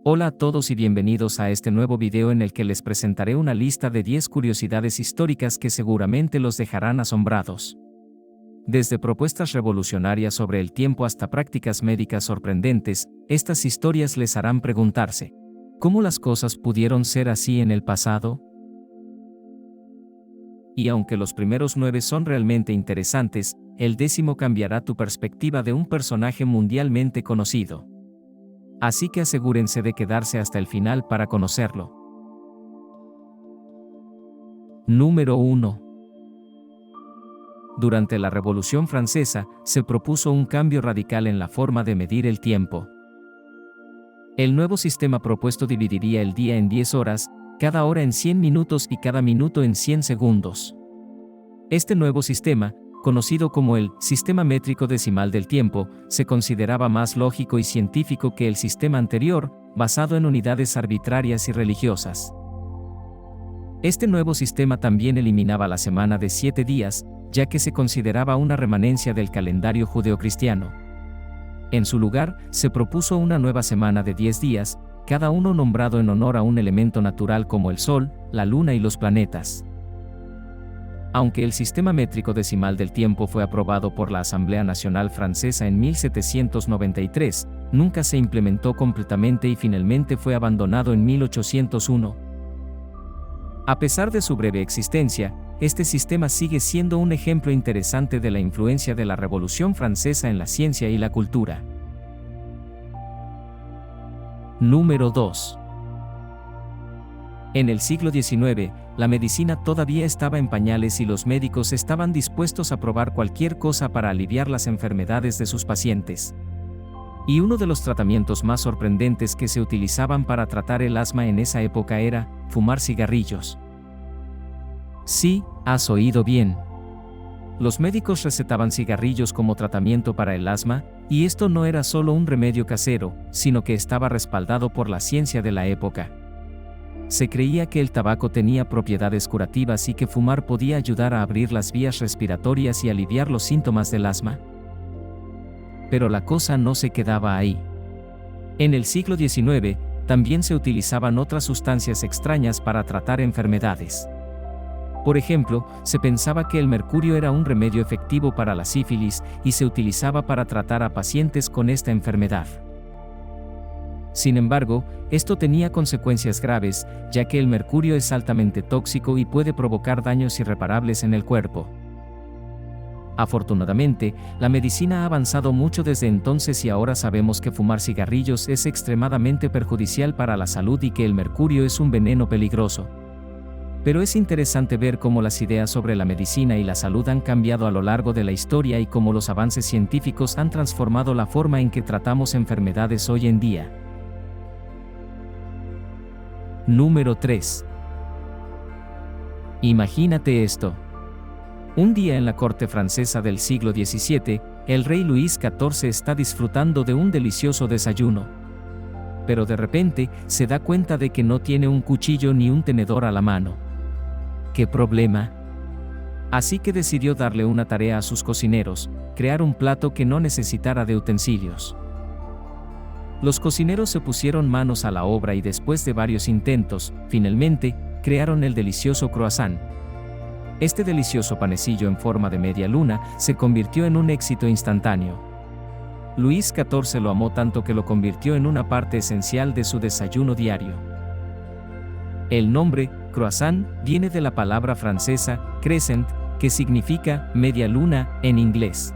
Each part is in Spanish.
Hola a todos y bienvenidos a este nuevo video en el que les presentaré una lista de 10 curiosidades históricas que seguramente los dejarán asombrados. Desde propuestas revolucionarias sobre el tiempo hasta prácticas médicas sorprendentes, estas historias les harán preguntarse, ¿cómo las cosas pudieron ser así en el pasado? Y aunque los primeros 9 son realmente interesantes, el 10º cambiará tu perspectiva de un personaje mundialmente conocido. Así que asegúrense de quedarse hasta el final para conocerlo. Número 1. Durante la Revolución Francesa, se propuso un cambio radical en la forma de medir el tiempo. El nuevo sistema propuesto dividiría el día en 10 horas, cada hora en 100 minutos y cada minuto en 100 segundos. Este nuevo sistema, conocido como el sistema métrico decimal del tiempo, se consideraba más lógico y científico que el sistema anterior, basado en unidades arbitrarias y religiosas. Este nuevo sistema también eliminaba la semana de 7 días, ya que se consideraba una remanencia del calendario judeocristiano. En su lugar, se propuso una nueva semana de 10 días, cada uno nombrado en honor a un elemento natural como el Sol, la Luna y los planetas. Aunque el sistema métrico decimal del tiempo fue aprobado por la Asamblea Nacional Francesa en 1793, nunca se implementó completamente y finalmente fue abandonado en 1801. A pesar de su breve existencia, este sistema sigue siendo un ejemplo interesante de la influencia de la Revolución Francesa en la ciencia y la cultura. Número 2. En el siglo XIX, la medicina todavía estaba en pañales y los médicos estaban dispuestos a probar cualquier cosa para aliviar las enfermedades de sus pacientes. Y uno de los tratamientos más sorprendentes que se utilizaban para tratar el asma en esa época era fumar cigarrillos. Sí, has oído bien. Los médicos recetaban cigarrillos como tratamiento para el asma, y esto no era solo un remedio casero, sino que estaba respaldado por la ciencia de la época. Se creía que el tabaco tenía propiedades curativas y que fumar podía ayudar a abrir las vías respiratorias y aliviar los síntomas del asma. Pero la cosa no se quedaba ahí. En el siglo XIX, también se utilizaban otras sustancias extrañas para tratar enfermedades. Por ejemplo, se pensaba que el mercurio era un remedio efectivo para la sífilis y se utilizaba para tratar a pacientes con esta enfermedad. Sin embargo, esto tenía consecuencias graves, ya que el mercurio es altamente tóxico y puede provocar daños irreparables en el cuerpo. Afortunadamente, la medicina ha avanzado mucho desde entonces y ahora sabemos que fumar cigarrillos es extremadamente perjudicial para la salud y que el mercurio es un veneno peligroso. Pero es interesante ver cómo las ideas sobre la medicina y la salud han cambiado a lo largo de la historia y cómo los avances científicos han transformado la forma en que tratamos enfermedades hoy en día. Número 3. Imagínate esto. Un día en la corte francesa del siglo XVII, el rey Luis XIV está disfrutando de un delicioso desayuno. Pero de repente, se da cuenta de que no tiene un cuchillo ni un tenedor a la mano. ¿Qué problema? Así que decidió darle una tarea a sus cocineros, crear un plato que no necesitara de utensilios. Los cocineros se pusieron manos a la obra y después de varios intentos, finalmente, crearon el delicioso croissant. Este delicioso panecillo en forma de media luna se convirtió en un éxito instantáneo. Luis XIV lo amó tanto que lo convirtió en una parte esencial de su desayuno diario. El nombre, croissant, viene de la palabra francesa, crescent, que significa media luna en inglés.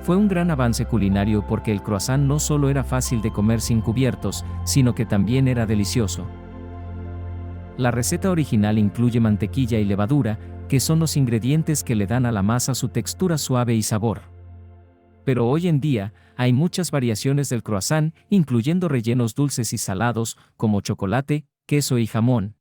Fue un gran avance culinario porque el croissant no solo era fácil de comer sin cubiertos, sino que también era delicioso. La receta original incluye mantequilla y levadura, que son los ingredientes que le dan a la masa su textura suave y sabor. Pero hoy en día, hay muchas variaciones del croissant, incluyendo rellenos dulces y salados, como chocolate, queso y jamón.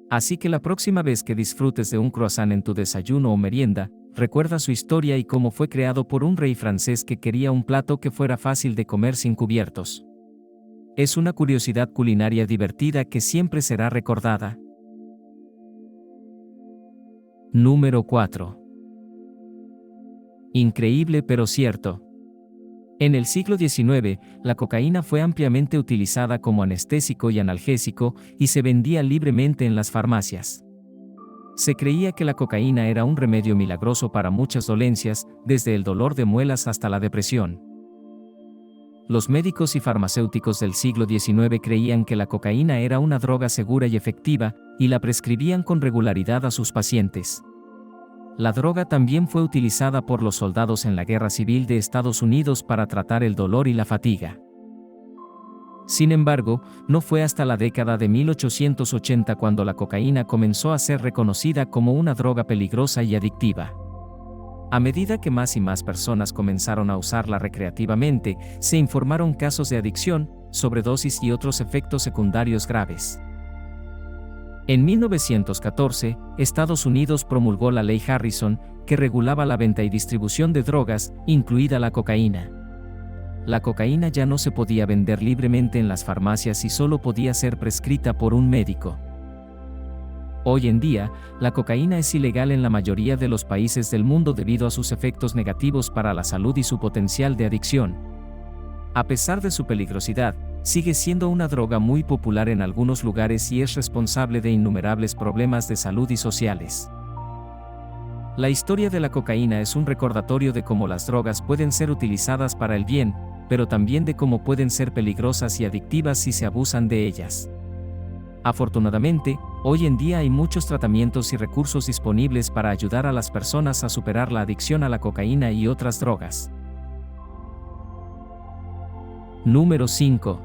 Así que la próxima vez que disfrutes de un croissant en tu desayuno o merienda, recuerda su historia y cómo fue creado por un rey francés que quería un plato que fuera fácil de comer sin cubiertos. Es una curiosidad culinaria divertida que siempre será recordada. Número 4. Increíble pero cierto. En el siglo XIX, la cocaína fue ampliamente utilizada como anestésico y analgésico y se vendía libremente en las farmacias. Se creía que la cocaína era un remedio milagroso para muchas dolencias, desde el dolor de muelas hasta la depresión. Los médicos y farmacéuticos del siglo XIX creían que la cocaína era una droga segura y efectiva, y la prescribían con regularidad a sus pacientes. La droga también fue utilizada por los soldados en la Guerra Civil de Estados Unidos para tratar el dolor y la fatiga. Sin embargo, no fue hasta la década de 1880 cuando la cocaína comenzó a ser reconocida como una droga peligrosa y adictiva. A medida que más y más personas comenzaron a usarla recreativamente, se informaron casos de adicción, sobredosis y otros efectos secundarios graves. En 1914, Estados Unidos promulgó la Ley Harrison, que regulaba la venta y distribución de drogas, incluida la cocaína. La cocaína ya no se podía vender libremente en las farmacias y solo podía ser prescrita por un médico. Hoy en día, la cocaína es ilegal en la mayoría de los países del mundo debido a sus efectos negativos para la salud y su potencial de adicción. A pesar de su peligrosidad, sigue siendo una droga muy popular en algunos lugares y es responsable de innumerables problemas de salud y sociales. La historia de la cocaína es un recordatorio de cómo las drogas pueden ser utilizadas para el bien, pero también de cómo pueden ser peligrosas y adictivas si se abusan de ellas. Afortunadamente, hoy en día hay muchos tratamientos y recursos disponibles para ayudar a las personas a superar la adicción a la cocaína y otras drogas. Número 5.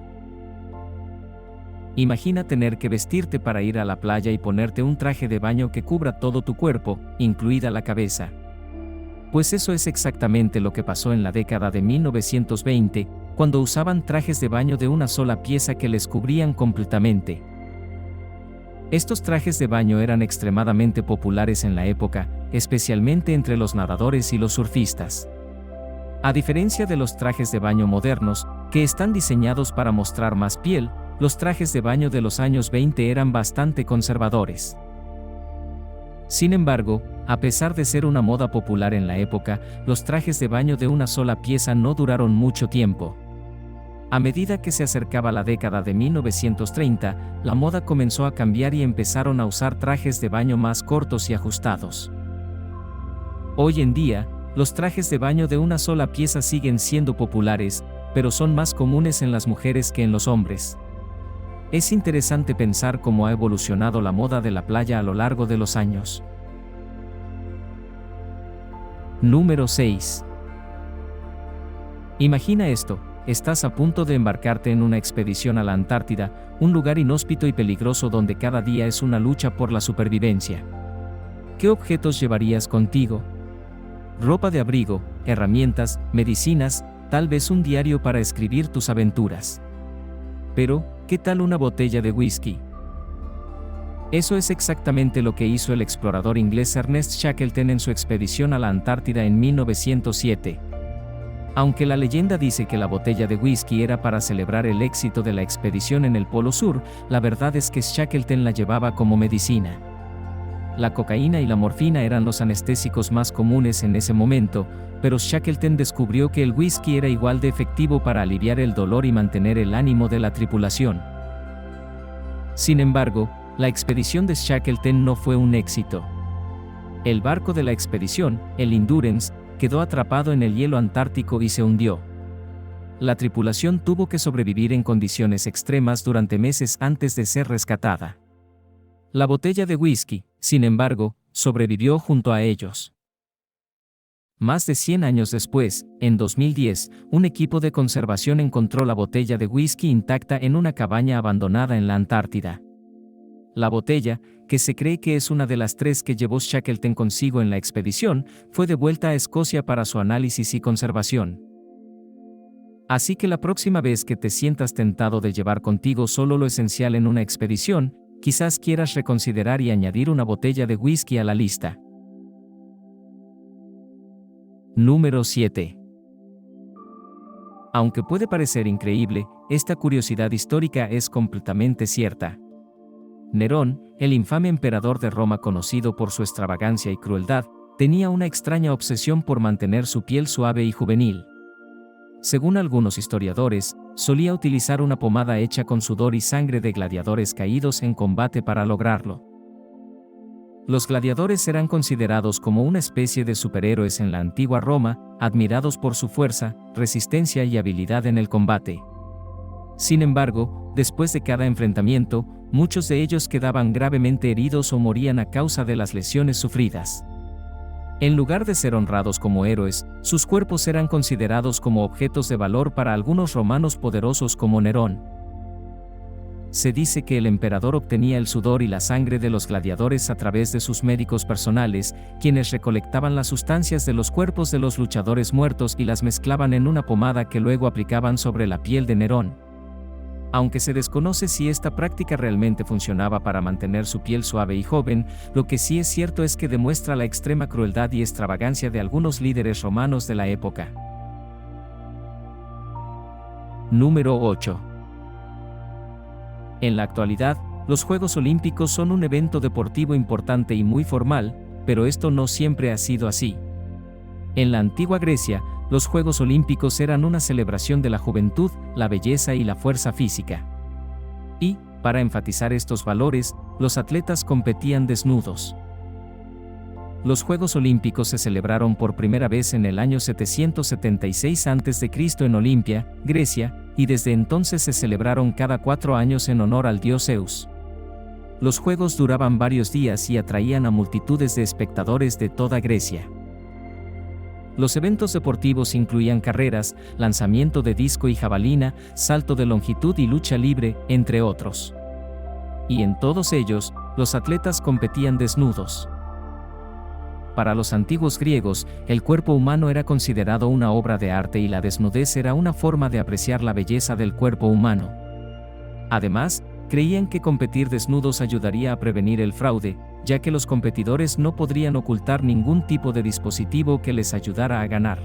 Imagina tener que vestirte para ir a la playa y ponerte un traje de baño que cubra todo tu cuerpo, incluida la cabeza. Pues eso es exactamente lo que pasó en la década de 1920, cuando usaban trajes de baño de una sola pieza que les cubrían completamente. Estos trajes de baño eran extremadamente populares en la época, especialmente entre los nadadores y los surfistas. A diferencia de los trajes de baño modernos, que están diseñados para mostrar más piel, los trajes de baño de los años 20 eran bastante conservadores. Sin embargo, a pesar de ser una moda popular en la época, los trajes de baño de una sola pieza no duraron mucho tiempo. A medida que se acercaba la década de 1930, la moda comenzó a cambiar y empezaron a usar trajes de baño más cortos y ajustados. Hoy en día, los trajes de baño de una sola pieza siguen siendo populares, pero son más comunes en las mujeres que en los hombres. Es interesante pensar cómo ha evolucionado la moda de la playa a lo largo de los años. Número 6. Imagina esto, estás a punto de embarcarte en una expedición a la Antártida, un lugar inhóspito y peligroso donde cada día es una lucha por la supervivencia. ¿Qué objetos llevarías contigo? Ropa de abrigo, herramientas, medicinas, tal vez un diario para escribir tus aventuras. Pero, ¿qué tal una botella de whisky? Eso es exactamente lo que hizo el explorador inglés Ernest Shackleton en su expedición a la Antártida en 1907. Aunque la leyenda dice que la botella de whisky era para celebrar el éxito de la expedición en el Polo Sur, la verdad es que Shackleton la llevaba como medicina. La cocaína y la morfina eran los anestésicos más comunes en ese momento, pero Shackleton descubrió que el whisky era igual de efectivo para aliviar el dolor y mantener el ánimo de la tripulación. Sin embargo, la expedición de Shackleton no fue un éxito. El barco de la expedición, el Endurance, quedó atrapado en el hielo antártico y se hundió. La tripulación tuvo que sobrevivir en condiciones extremas durante meses antes de ser rescatada. La botella de whisky, sin embargo, sobrevivió junto a ellos. Más de 100 años después, en 2010, un equipo de conservación encontró la botella de whisky intacta en una cabaña abandonada en la Antártida. La botella, que se cree que es una de las 3 que llevó Shackleton consigo en la expedición, fue devuelta a Escocia para su análisis y conservación. Así que la próxima vez que te sientas tentado de llevar contigo solo lo esencial en una expedición, quizás quieras reconsiderar y añadir una botella de whisky a la lista. Número 7. Aunque puede parecer increíble, esta curiosidad histórica es completamente cierta. Nerón, el infame emperador de Roma conocido por su extravagancia y crueldad, tenía una extraña obsesión por mantener su piel suave y juvenil. Según algunos historiadores, solía utilizar una pomada hecha con sudor y sangre de gladiadores caídos en combate para lograrlo. Los gladiadores eran considerados como una especie de superhéroes en la antigua Roma, admirados por su fuerza, resistencia y habilidad en el combate. Sin embargo, después de cada enfrentamiento, muchos de ellos quedaban gravemente heridos o morían a causa de las lesiones sufridas. En lugar de ser honrados como héroes, sus cuerpos eran considerados como objetos de valor para algunos romanos poderosos como Nerón. Se dice que el emperador obtenía el sudor y la sangre de los gladiadores a través de sus médicos personales, quienes recolectaban las sustancias de los cuerpos de los luchadores muertos y las mezclaban en una pomada que luego aplicaban sobre la piel de Nerón. Aunque se desconoce si esta práctica realmente funcionaba para mantener su piel suave y joven, lo que sí es cierto es que demuestra la extrema crueldad y extravagancia de algunos líderes romanos de la época. Número 8. En la actualidad, los Juegos Olímpicos son un evento deportivo importante y muy formal, pero esto no siempre ha sido así. En la antigua Grecia, los Juegos Olímpicos eran una celebración de la juventud, la belleza y la fuerza física. Y, para enfatizar estos valores, los atletas competían desnudos. Los Juegos Olímpicos se celebraron por primera vez en el año 776 a.C. en Olimpia, Grecia, y desde entonces se celebraron cada 4 años en honor al dios Zeus. Los juegos duraban varios días y atraían a multitudes de espectadores de toda Grecia. Los eventos deportivos incluían carreras, lanzamiento de disco y jabalina, salto de longitud y lucha libre, entre otros. Y en todos ellos, los atletas competían desnudos. Para los antiguos griegos, el cuerpo humano era considerado una obra de arte y la desnudez era una forma de apreciar la belleza del cuerpo humano. Además, creían que competir desnudos ayudaría a prevenir el fraude, ya que los competidores no podrían ocultar ningún tipo de dispositivo que les ayudara a ganar.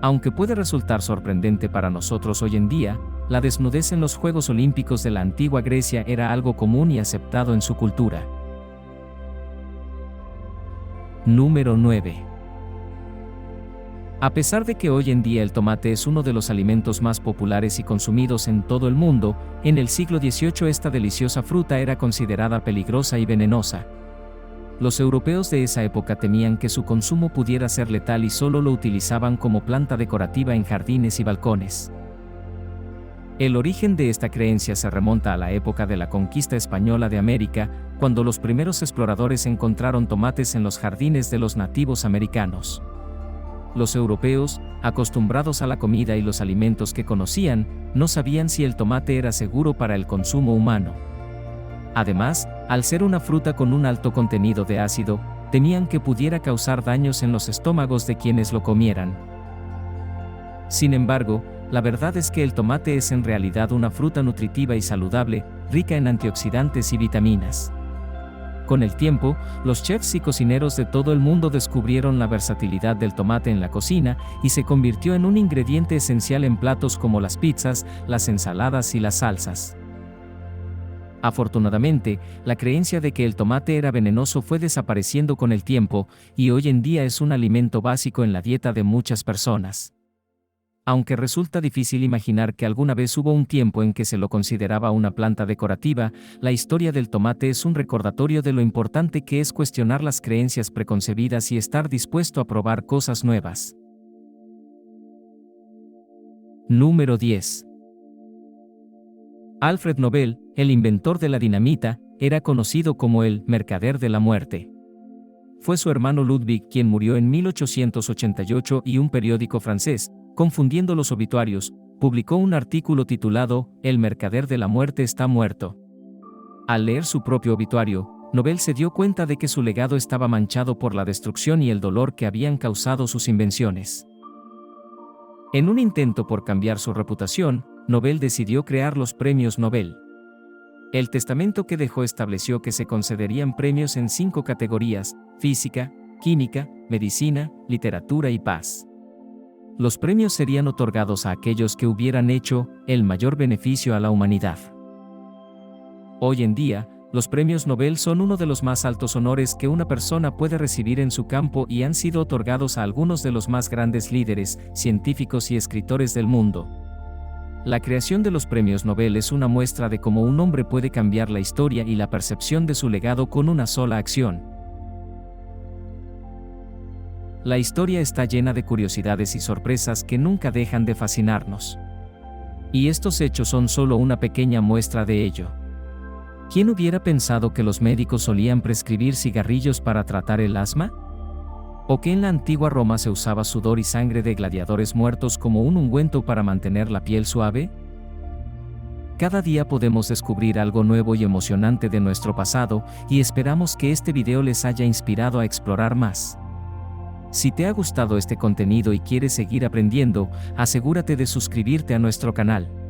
Aunque puede resultar sorprendente para nosotros hoy en día, la desnudez en los Juegos Olímpicos de la antigua Grecia era algo común y aceptado en su cultura. Número 9. A pesar de que hoy en día el tomate es uno de los alimentos más populares y consumidos en todo el mundo, en el siglo XVIII esta deliciosa fruta era considerada peligrosa y venenosa. Los europeos de esa época temían que su consumo pudiera ser letal y solo lo utilizaban como planta decorativa en jardines y balcones. El origen de esta creencia se remonta a la época de la conquista española de América, cuando los primeros exploradores encontraron tomates en los jardines de los nativos americanos. Los europeos, acostumbrados a la comida y los alimentos que conocían, no sabían si el tomate era seguro para el consumo humano. Además, al ser una fruta con un alto contenido de ácido, temían que pudiera causar daños en los estómagos de quienes lo comieran. Sin embargo, la verdad es que el tomate es en realidad una fruta nutritiva y saludable, rica en antioxidantes y vitaminas. Con el tiempo, los chefs y cocineros de todo el mundo descubrieron la versatilidad del tomate en la cocina y se convirtió en un ingrediente esencial en platos como las pizzas, las ensaladas y las salsas. Afortunadamente, la creencia de que el tomate era venenoso fue desapareciendo con el tiempo, y hoy en día es un alimento básico en la dieta de muchas personas. Aunque resulta difícil imaginar que alguna vez hubo un tiempo en que se lo consideraba una planta decorativa, la historia del tomate es un recordatorio de lo importante que es cuestionar las creencias preconcebidas y estar dispuesto a probar cosas nuevas. Número 10. Alfred Nobel, el inventor de la dinamita, era conocido como el mercader de la muerte. Fue su hermano Ludwig quien murió en 1888 y un periódico francés, confundiendo los obituarios, publicó un artículo titulado «El mercader de la muerte está muerto». Al leer su propio obituario, Nobel se dio cuenta de que su legado estaba manchado por la destrucción y el dolor que habían causado sus invenciones. En un intento por cambiar su reputación, Nobel decidió crear los premios Nobel. El testamento que dejó estableció que se concederían premios en 5 categorías: física, química, medicina, literatura y paz. Los premios serían otorgados a aquellos que hubieran hecho el mayor beneficio a la humanidad. Hoy en día, Los premios Nobel son uno de los más altos honores que una persona puede recibir en su campo y han sido otorgados a algunos de los más grandes líderes, científicos y escritores del mundo. La creación de los premios Nobel es una muestra de cómo un hombre puede cambiar la historia y la percepción de su legado con una sola acción. La historia está llena de curiosidades y sorpresas que nunca dejan de fascinarnos. Y estos hechos son solo una pequeña muestra de ello. ¿Quién hubiera pensado que los médicos solían prescribir cigarrillos para tratar el asma? ¿O que en la antigua Roma se usaba sudor y sangre de gladiadores muertos como un ungüento para mantener la piel suave? Cada día podemos descubrir algo nuevo y emocionante de nuestro pasado, y esperamos que este video les haya inspirado a explorar más. Si te ha gustado este contenido y quieres seguir aprendiendo, asegúrate de suscribirte a nuestro canal.